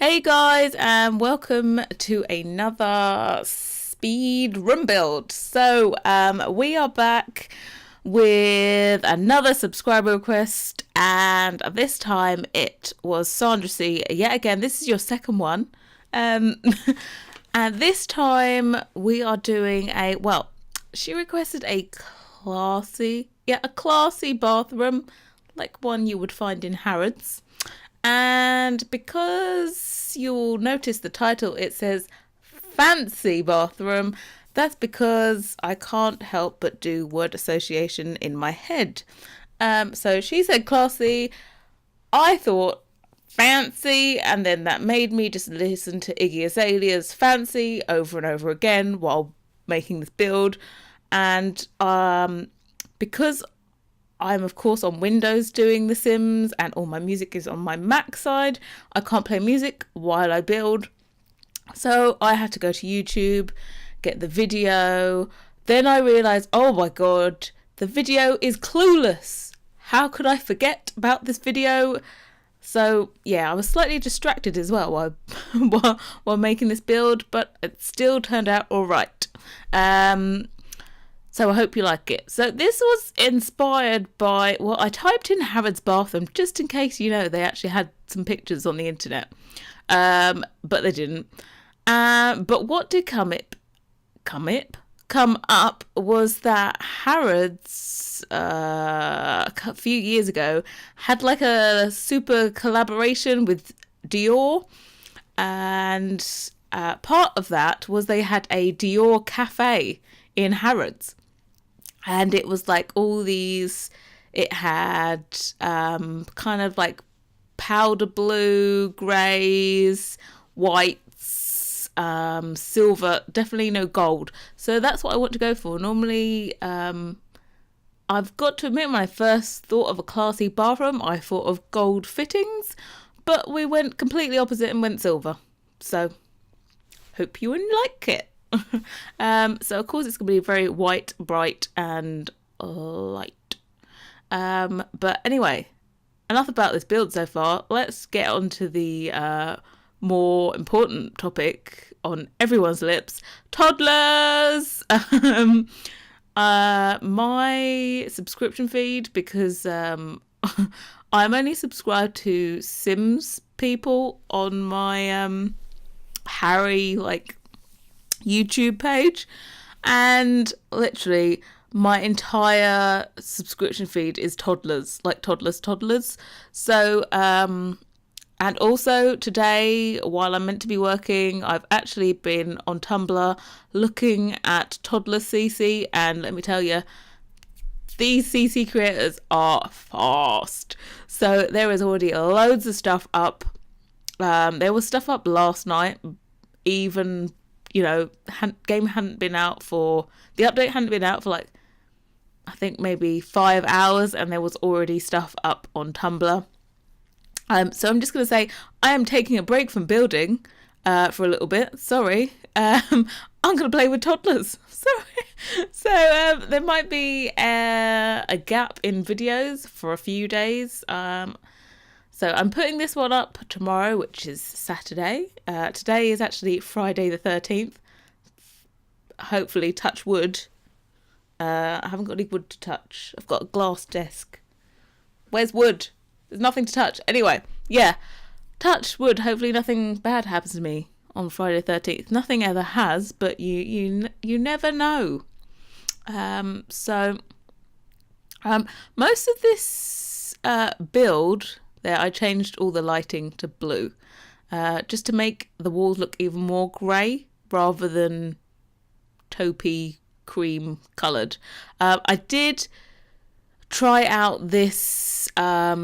Hey guys, and welcome to another speed room build. We are back with another subscriber request, and this time it was Sandra C. Yet again, this is your second one. Um, and this time we are doing she requested a classy bathroom, like one you would find in Harrods. And because you'll notice the title, it says fancy bathroom. That's because I can't help but do word association in my head. So she said classy. I thought fancy, and then that made me just listen to Iggy Azalea's Fancy over and over again while making this build. And because I'm, of course, on Windows doing The Sims and all my music is on my Mac side, I can't play music while I build. So I had to go to YouTube, get the video. Then I realised, oh my God, the video is clueless. How could I forget about this video? So yeah, I was slightly distracted as well while making this build, but it still turned out all right. So I hope you like it. So this was inspired by, I typed in Harrods bathroom just in case, they actually had some pictures on the internet. But they didn't. But what did come up was that Harrods a few years ago had like a super collaboration with Dior, and part of that was they had a Dior cafe in Harrods. And it was like all these, it had kind of like powder blue, greys, whites, silver, definitely no gold. So that's what I want to go for. Normally, I've got to admit, when I first thought of a classy bathroom, I thought of gold fittings, but we went completely opposite and went silver. So hope you like it. So of course it's going to be very white, bright and light. But anyway, enough about this build so far. Let's get on to the more important topic on everyone's lips: toddlers. My subscription feed, because I'm only subscribed to Sims people on my Harry YouTube page, and literally my entire subscription feed is toddlers. So and also today, while I'm meant to be working, I've actually been on Tumblr looking at toddler CC, and let me tell you, these CC creators are fast. So there is already loads of stuff up. There was stuff up last night, even the update hadn't been out for I think maybe 5 hours, and there was already stuff up on Tumblr. So I'm just going to say I am taking a break from building for a little bit. Sorry. I'm going to play with toddlers. Sorry. So there might be a gap in videos for a few days. So I'm putting this one up tomorrow, which is Saturday. Today is actually Friday the 13th. Hopefully, touch wood. I haven't got any wood to touch. I've got a glass desk. Where's wood? There's nothing to touch. Anyway, yeah. Touch wood. Hopefully nothing bad happens to me on Friday the 13th. Nothing ever has, but you never know. Most of this build there, I changed all the lighting to blue, just to make the walls look even more grey rather than taupey cream coloured. I did try out this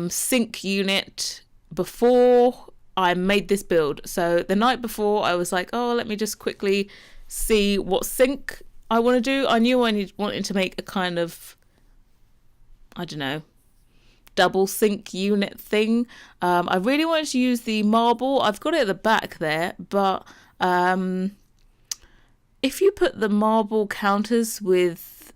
sink unit before I made this build. So the night before, I was like, let me just quickly see what sink I want to do. I knew I wanted to make a kind of, I don't know, double sink unit thing. I really wanted to use the marble. I've got it at the back there, but if you put the marble counters with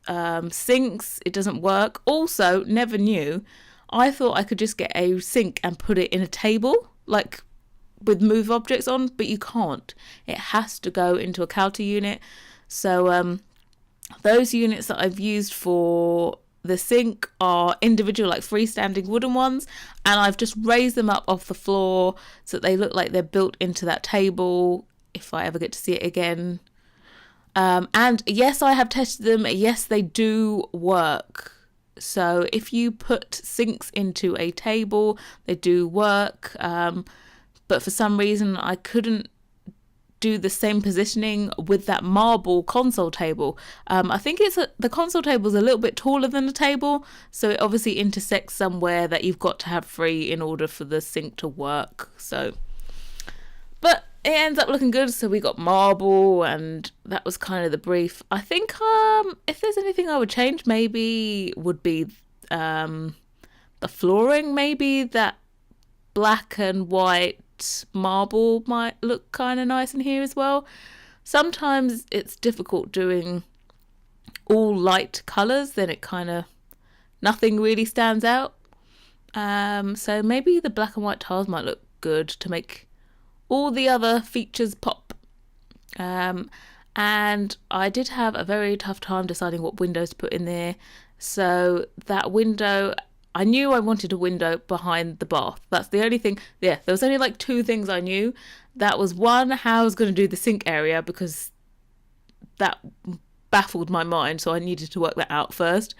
sinks, it doesn't work. Also, never knew, I thought I could just get a sink and put it in a table, like with move objects on, but you can't. It has to go into a counter unit. So those units that I've used for the sink are individual, like freestanding wooden ones, and I've just raised them up off the floor so that they look like they're built into that table if I ever get to see it again. And yes, I have tested them. Yes, they do work. So if you put sinks into a table, they do work. But for some reason, I couldn't do the same positioning with that marble console table. I think the console table is a little bit taller than the table, so it obviously intersects somewhere that you've got to have free in order for the sink to work. So, but it ends up looking good. So we got marble, and that was kind of the brief. I think if there's anything I would change, maybe would be the flooring. Maybe that black and white marble might look kind of nice in here as well. Sometimes it's difficult doing all light colours, then it kind of nothing really stands out. So maybe the black and white tiles might look good to make all the other features pop. And I did have a very tough time deciding what windows to put in there. So that window, I knew I wanted a window behind the bath. That's the only thing. Yeah, there was only like 2 things I knew. That was one, how I was going to do the sink area, because that baffled my mind. So I needed to work that out first.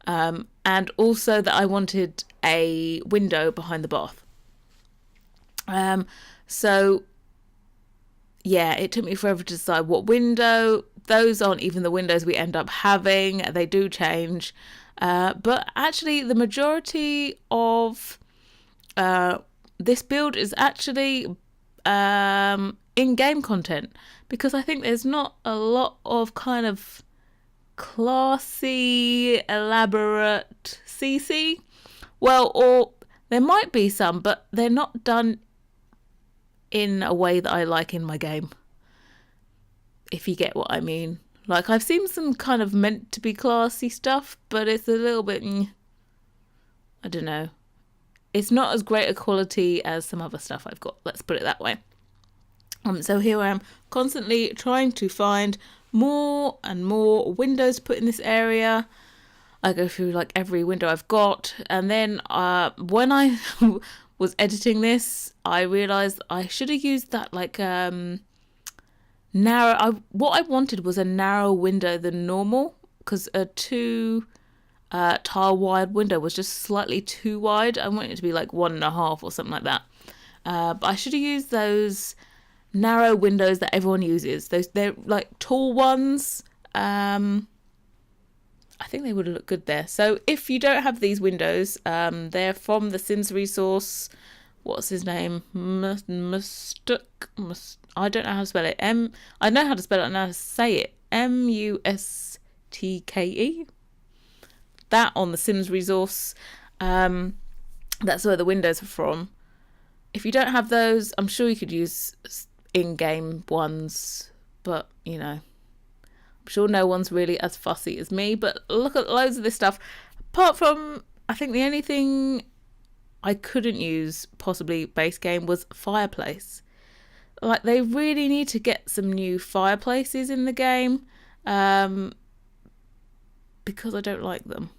And also that I wanted a window behind the bath. So yeah, it took me forever to decide what window. Those aren't even the windows we end up having. They do change. But actually, the majority of this build is actually in-game content, because I think there's not a lot of kind of classy, elaborate CC. Well, or there might be some, but they're not done in a way that I like in my game, if you get what I mean. Like, I've seen some kind of meant to be classy stuff, but it's a little bit, I don't know. It's not as great a quality as some other stuff I've got. Let's put it that way. So here I am constantly trying to find more and more windows to put in this area. I go through like every window I've got. And then when I was editing this, I realised I should have used that like narrow. What I wanted was a narrow window than normal, because a 2 tile wide window was just slightly too wide. I wanted it to be like 1.5 or something like that. But I should have used those narrow windows that everyone uses. They're like tall ones. I think they would look good there. So if you don't have these windows, they're from the Sims resource. What's his name? I don't know how to spell it. I know how to spell it and how to say it. Mustke. That on the Sims resource. That's where the windows are from. If you don't have those, I'm sure you could use in-game ones, but you know, I'm sure no one's really as fussy as me. But look at loads of this stuff. Apart from, I think the only thing I couldn't use, possibly base game, was fireplace. Like, they really need to get some new fireplaces in the game, because I don't like them.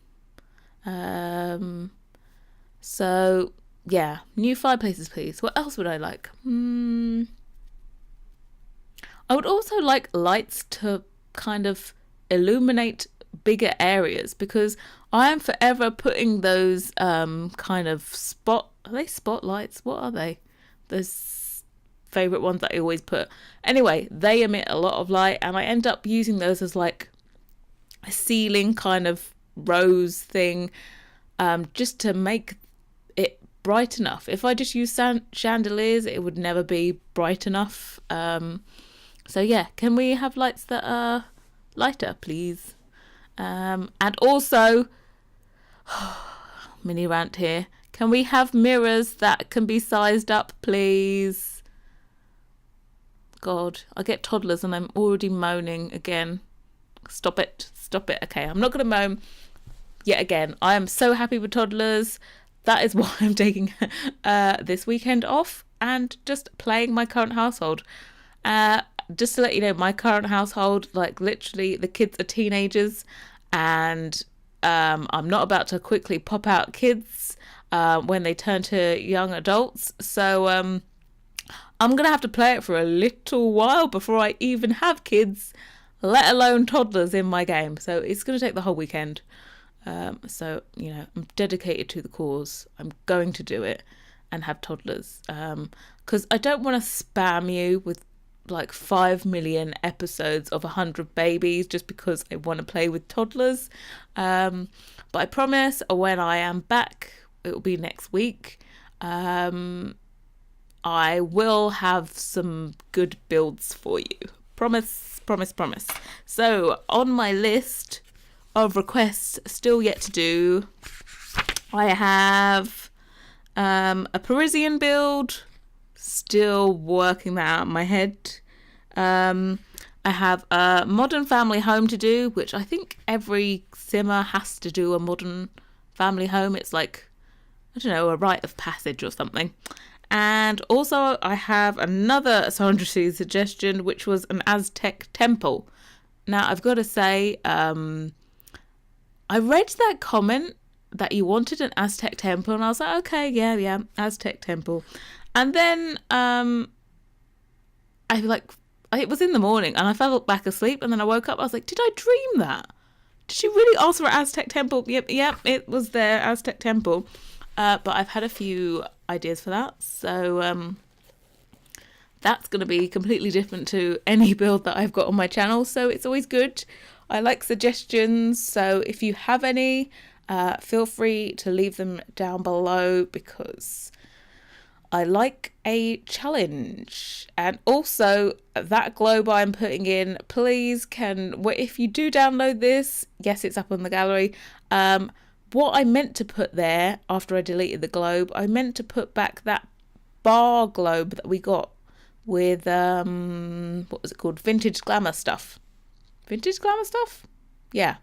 So yeah, new fireplaces, please. What else would I like? I would also like lights to kind of illuminate bigger areas, because I am forever putting those kind of are they spotlights? What are they? Those favourite ones that I always put. Anyway, they emit a lot of light, and I end up using those as like a ceiling kind of rose thing, just to make it bright enough. If I just use chandeliers, it would never be bright enough. So yeah, can we have lights that are lighter, please? And also, mini rant here, can we have mirrors that can be sized up, please? God, I get toddlers and I'm already moaning again. Stop it. Okay, I'm not going to moan yet again. I am so happy with toddlers. That is why I'm taking this weekend off. and just playing my current household. Just to let you know, my current household, like literally the kids are teenagers, and I'm not about to quickly pop out kids when they turn to young adults. So I'm going to have to play it for a little while before I even have kids, let alone toddlers in my game. So it's going to take the whole weekend. So, you know, I'm dedicated to the cause. I'm going to do it and have toddlers. Because I don't want to spam you with like 5 million episodes of 100 babies just because I want to play with toddlers. But I promise when I am back, it will be next week. I will have some good builds for you. Promise, promise, promise. So on my list of requests still yet to do, I have a Parisian build, still working that out in my head. I have a modern family home to do, which I think every simmer has to do a modern family home. It's like, I don't know, a rite of passage or something. And also I have another Sandra C suggestion, which was an Aztec temple. Now I've got to say, I read that comment that you wanted an Aztec temple, and I was like, okay, yeah, Aztec temple. And then it was in the morning and I fell back asleep, and then I woke up, I was like, did I dream that? Did she really ask for an Aztec temple? Yep, it was there, Aztec temple. But I've had a few ideas for that, so that's going to be completely different to any build that I've got on my channel, so it's always good. I like suggestions, so if you have any, feel free to leave them down below, because I like a challenge. And also, that globe I'm putting in, please if you do download this, yes, it's up on the gallery. What I meant to put there after I deleted the globe, I meant to put back that bar globe that we got with, what was it called? Vintage Glamour stuff. Vintage Glamour stuff? Yeah.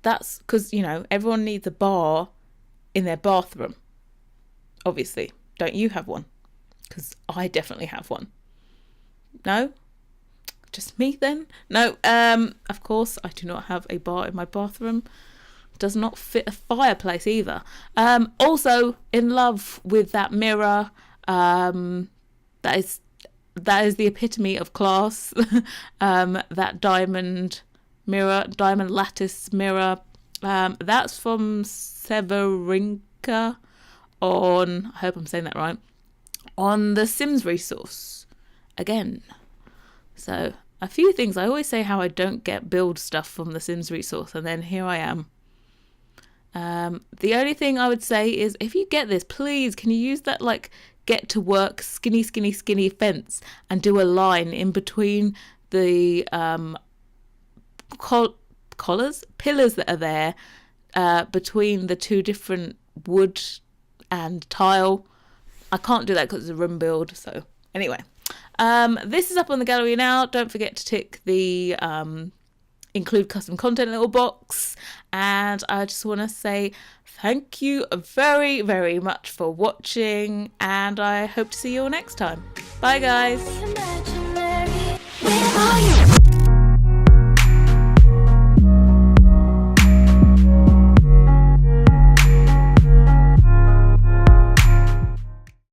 That's because, you know, everyone needs a bar in their bathroom. Obviously. Don't you have one? Because I definitely have one. No? Just me then? No, of course I do not have a bar in my bathroom. Does not fit a fireplace either. Also in love with that mirror. That is the epitome of class. That diamond lattice mirror. That's from Severinka on, I hope I'm saying that right, on the Sims resource. Again. So a few things. I always say how I don't get build stuff from the Sims resource, and then here I am. The only thing I would say is, if you get this, please can you use that like get to work skinny fence and do a line in between the pillars that are there, between the two different wood and tile. I can't do that because it's a room build. So anyway, this is up on the gallery now. Don't forget to tick the include custom content little box, and I just want to say thank you very, very much for watching, and I hope to see you all next time. Bye guys.